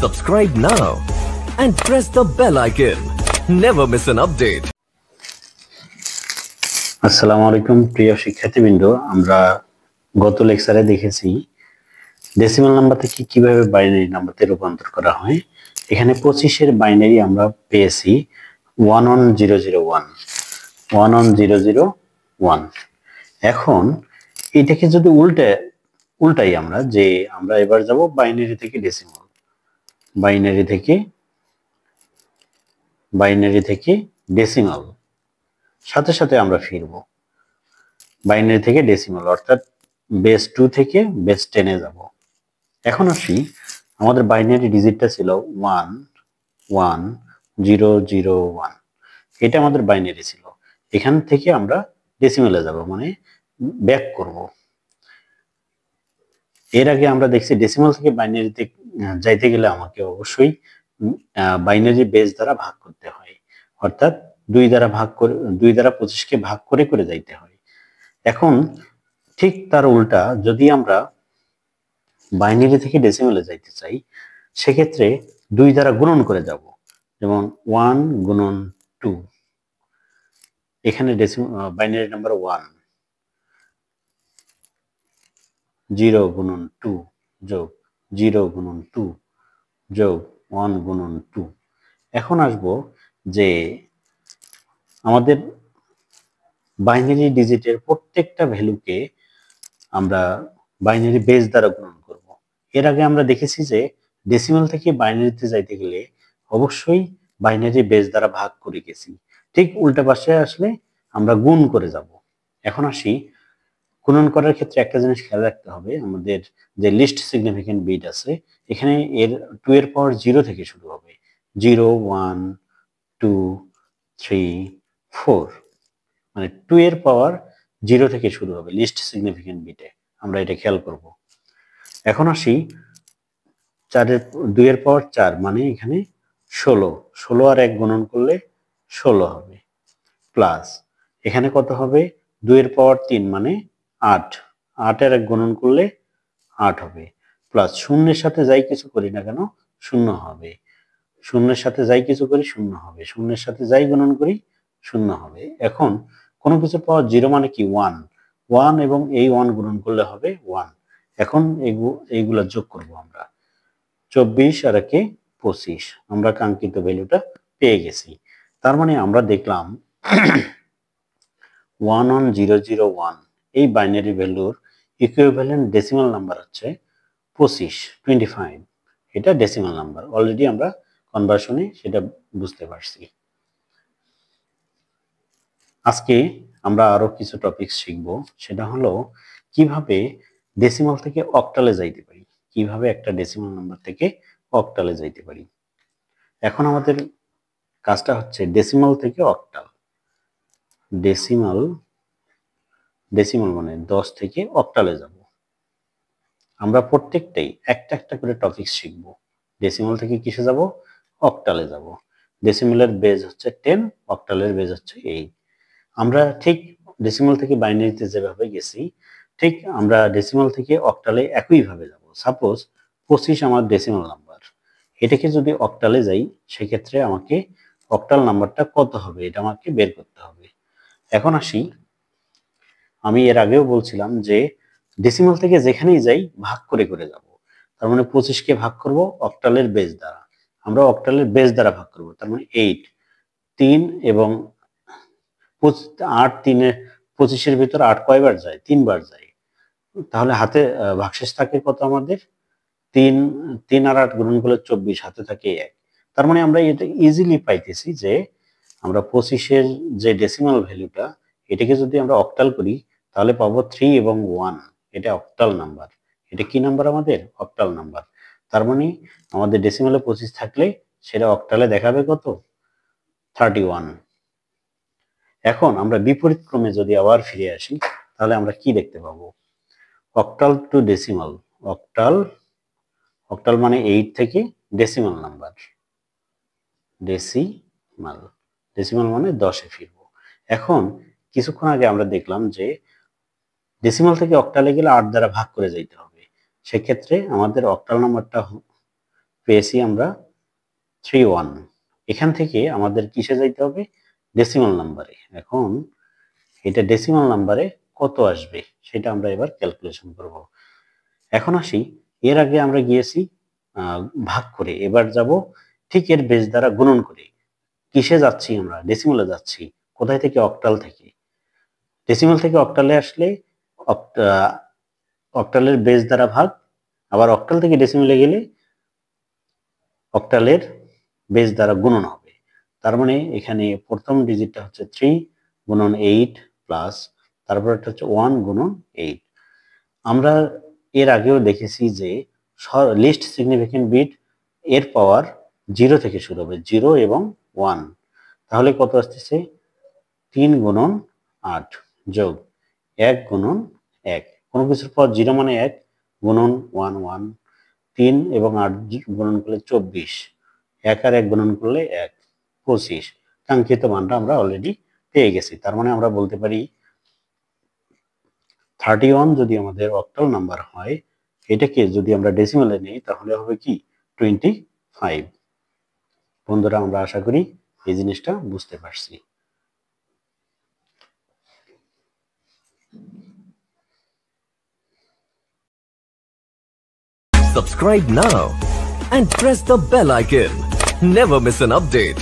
Subscribe now and press the bell icon. Never miss an update. আসসালামু আলাইকুম প্রিয় শিক্ষার্থীবৃন্দ, আমরা গত লেকচারে দেখেছি ডেসিমাল নাম্বার থেকে কিভাবে বাইনারি নাম্বারে রূপান্তর করা হয়। এখানে 25 এর বাইনারি আমরা পেয়েছি 11001 11001। এখন এটাকে যদি উল্টাই আমরা এবার যাব বাইনারি থেকে ডেসিমাল, বাইনারি থেকে ডেসিমাল, সাথে সাথে আমরা ফিরবো বাইনারি থেকে ডেসিমাল, অর্থাৎ বেস 2 থেকে বেস 10 এ যাব। এখন আসি, আমাদের বাইনারি ডিজিটটা ছিল 11001, এটা আমাদের বাইনারি ছিল। এখান থেকে আমরা ডেসিমালে যাব, মানে ব্যাক করব। এর আগে আমরা দেখছি ডেসিমাল থেকে বাইনারিতে যাইতে গেলে আমাকে অবশ্যই বাইনারি বেস দ্বারা ভাগ করতে হয়, অর্থাৎ 2 দ্বারা 25কে ভাগ করে করে যাইতে হয়। এখন ঠিক তার উল্টা, যদি আমরা বাইনারি থেকে ডেসিমালে যাইতে চাই, সেক্ষেত্রে 2 দ্বারা গুণন করে যাব। যেমন 1 গুণন 2, এখানে বাইনারি নাম্বার 1, 0 গুণন 2 যোগ 0 গুণন 2 যোগ 1 গুণন 2। এখন আসবো যে আমাদের বাইনারি ডিজিটের প্রত্যেকটা ভ্যালুকে আমরা বাইনারি বেস দ্বারা গুণন করব। এর আগে আমরা দেখেছি যে ডেসিমাল থেকে বাইনারিতে যাইতে গেলে অবশ্যই বাইনারি বেস দ্বারা ভাগ করে গেছি, ঠিক উল্টা পাশে আসলে আমরা গুণ করে যাব। এখন আসি, গুণন করার ক্ষেত্রে একটা জিনিস খেয়াল রাখতে হবে, আমাদের যে লিস্ট সিগনিফিকেন্ট বিট আছে, এখানে এর 2 এর পাওয়ার 0 থেকে শুরু হবে। 0 1 2 3 4, মানে 2 এর পাওয়ার 0 থেকে শুরু হবে লিস্ট সিগনিফিকেন্ট বিটে, আমরা এটা খেয়াল করব। এখন আসি, 2 এর পাওয়ার 4, মানে এখানে 16 আর 1 গুণন করলে 16 হবে, প্লাস এখানে কত হবে 2 এর পাওয়ার 3, মানে 8 আর 1 গুণন করলে 8 হবে, প্লাস শূন্যের সাথে যাই কিছু করি না কেন 0 হবে, শূন্যের সাথে যাই কিছু করি 0 হবে, শূন্যের সাথে যাই গুণন করি 0 হবে। এখন কোনো কিছু পাওয়ার 0 মানে কি 1 এবং এই 1 গুণন করলে হবে 1। এখন এইগুলা যোগ করব আমরা, 24 আর 1 25, আমরা কাঙ্ক্ষিত ভ্যালুটা পেয়ে গেছি। তার মানে আমরা দেখলাম 11001 এই বাইনারি ভ্যালুর ইকুইভ্যালেন্ট ডেসিমাল নাম্বার হচ্ছে 25, এটা ডেসিমাল নাম্বার। অলরেডি আমরা কনভার্সনে সেটা বুঝতে পারছি। আজকে আমরা আরো কিছু টপিক শিখব, সেটা হলো কিভাবে ডেসিমাল থেকে অক্টালে যাইতে পারি, কিভাবে একটা ডেসিমাল নাম্বার থেকে অক্টালে যাইতে পারি। এখন আমাদের কাজটা হচ্ছে ডেসিমাল থেকে অক্টাল, ডেসিমাল মানে 10 থেকে অক্টালে যাব। আমরা প্রত্যেকটাই একটা একটা করে টপিক শিখব। ডেসিমাল থেকে কিসে যাব? অক্টালে যাব। ডেসিমালের বেজ হচ্ছে 10, অক্টালের বেজ হচ্ছে 8। আমরা ঠিক ডেসিমাল থেকে বাইনারিতে যেভাবে গেছি, ঠিক আমরা ডেসিমাল থেকে অক্টালে একইভাবে যাব। সাপোজ 25 আমার ডেসিমাল নাম্বার, এটাকে যদি অক্টালে যাই, সেক্ষেত্রে আমাকে অক্টাল নাম্বারটা কত হবে এটা আমাকে বের করতে হবে। এখন আসি, আমি এর আগেও বলছিলাম যে ডেসিমাল থেকে যেখানেই যাই ভাগ করে করে যাব। তার মানে 25কে ভাগ করব অক্টালের বেজ দ্বারা, আমরা অক্টালের বেজ দ্বারা ভাগ করব, তার মানে 8। 3 এবং 8, 25-এর ভিতর 8 কয়বার যায়? 3 বার যায়। তাহলে হাতে ভাগশেষ থাকে কত আমাদের? 3 আর 8 গুণন করলে 24, হাতে থাকে 1। তার মানে আমরা এটা ইজিলি পাইতেছি যে আমরা 25-এর যে ডেসিমাল ভ্যালুটা, এটাকে যদি আমরা অক্টাল করি তাহলে পাবো 3 এবং 1, এটা অক্টাল নাম্বার। এটা কি নাম্বার? আমাদের অক্টাল নাম্বার। তার মানে আমাদের ডেসিমালে 25 থাকলে সেটা অক্টালে দেখাবে কত? 31। এখন আমরা বিপরীত ক্রমে যদি আবার ফিরে আসি, তাহলে আমরা কি দেখতে পাবো? অক্টাল টু ডেসিমাল, অক্টাল মানে 8 থেকে ডেসিমাল নাম্বার, ডেসিমাল মানে 10-এ ফিরবো। এখন কিছুক্ষণ আগে আমরা দেখলাম যে ডেসিমাল থেকে অক্টালে গেলে 8 দ্বারা ভাগ করে যাইতে হবে। সেক্ষেত্রে আমাদের অক্টাল নাম্বারটা পেয়েছি আমরা 31। এখান থেকে আমাদের কিসে যাইতে হবে? ডেসিমাল নাম্বারে। এখন এটা ডেসিমাল নাম্বারে কত আসবে সেটা আমরা এবার ক্যালকুলেশন করব। এখন আসি, এর আগে আমরা গিয়েছি ভাগ করে, এবার যাব ঠিক এর বেস দ্বারা গুণন করে। কিসে যাচ্ছি আমরা? ডেসিমালে যাচ্ছি। কোথায় থেকে? অক্টাল থেকে। ডেসিমাল থেকে অক্টালে আসলে অক্টালের বেস দ্বারা ভাগ, আবার অক্টাল থেকে ডেসিমালে গেলে অক্টালের বেস দ্বারা গুণন হবে। তার মানে এখানে প্রথম ডিজিটটা হচ্ছে 3 গুণন 8 প্লাস তারপরটা হচ্ছে 1 গুণন 8। আমরা এর আগেও দেখেছি যে লিস্ট সিগনিফিকেন্ট বিট এর পাওয়ার 0 থেকে শুরু হবে, 0 এবং 1। তাহলে কত আসতেছে? 3 গুণন 8 যোগ 1 গুণন 1। কোনো কিছুর পর 0 মানে 1 গুণন 1 1, 3 এবং 8 গুণন করলে 24, 1 আর 1 গুণন করলে 1, 25। কাঙ্ক্ষিত মানটা আমরা অলরেডি পেয়ে গেছি। তার মানে আমরা বলতে পারি 31 যদি আমাদের অক্টাল নাম্বার হয়, এটাকে যদি আমরা ডেসিমালে নেই তাহলে হবে কি? 25। বন্ধুরা, আমরা আশা করি এই জিনিসটা বুঝতে পারছি। Subscribe now and press the bell icon. Never miss an update.